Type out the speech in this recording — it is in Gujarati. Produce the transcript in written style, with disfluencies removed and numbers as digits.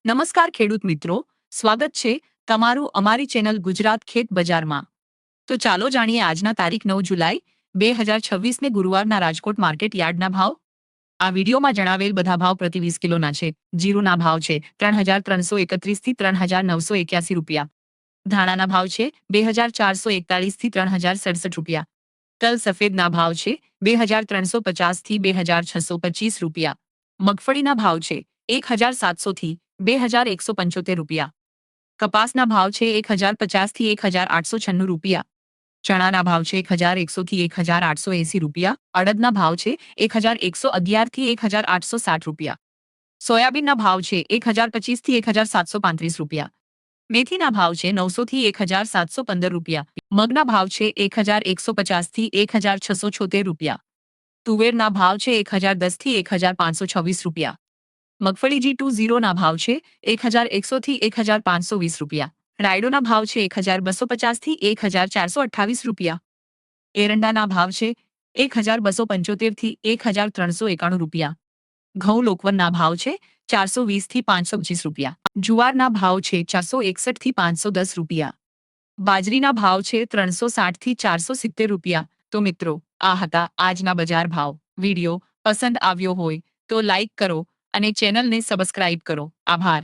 નમસ્કાર ખેડૂત મિત્રો, સ્વાગત છે તમારું અમારી ચેનલ ગુજરાત ખેત બજારમાં. તો ચાલો જાણીએ આજના તારીખ 9 જુલાઈ 2026 ને ગુરુવારના રાજકોટ માર્કેટ યાર્ડના ભાવ. આ વિડીયોમાં જણાવેલ બધા ભાવ પ્રતિ 20 કિલોના છે. જીરુના ભાવ છે 3,331 થી 3,981 રૂપિયા. ધાણાના ભાવ છે 2,441 થી 3,067 રૂપિયા. તલ સફેદના ભાવ છે 2,350 થી 2,625 રૂપિયા. મગફળીના ભાવ છે 1,700 થી 2,175 રૂપિયા. કપાસના ભાવ છે 1,050 થી 1,896 રૂપિયા. ચણાના ભાવ છે 1,100 થી 1,880 રૂપિયા. અડદના ભાવ છે 1,111 થી 1,860 રૂપિયા. સોયાબીનના ભાવ છે 1,025 થી 1,735 રૂપિયા. મેથીના ભાવ છે 900 થી 1,715 રૂપિયા. મગના ભાવ છે 1,150 થી 1,676 રૂપિયા. તુવેરના ભાવ છે 1,010 થી 1,526 રૂપિયા. મગફળી G20 ના ભાવ છે 1,100 થી 1,520 રૂપિયા. રાયડોના ભાવ છે 1,250 થી 1,428 રૂપિયા. એરંડાના ભાવ છે 1,275 થી 1,391 રૂપિયા. ઘઉં લોકવનના ભાવ છે 420 થી 525 રૂપિયા. જુવારના ભાવ છે 461 થી 510 રૂપિયા. બાજરીના ભાવ છે 360 થી 470 રૂપિયા. તો મિત્રો, આ હતા આજના બજાર ભાવ. વિડીયો પસંદ આવ્યો હોય તો લાઈક કરો અને ચેનલને સબસ્ક્રાઇબ કરો. આભાર.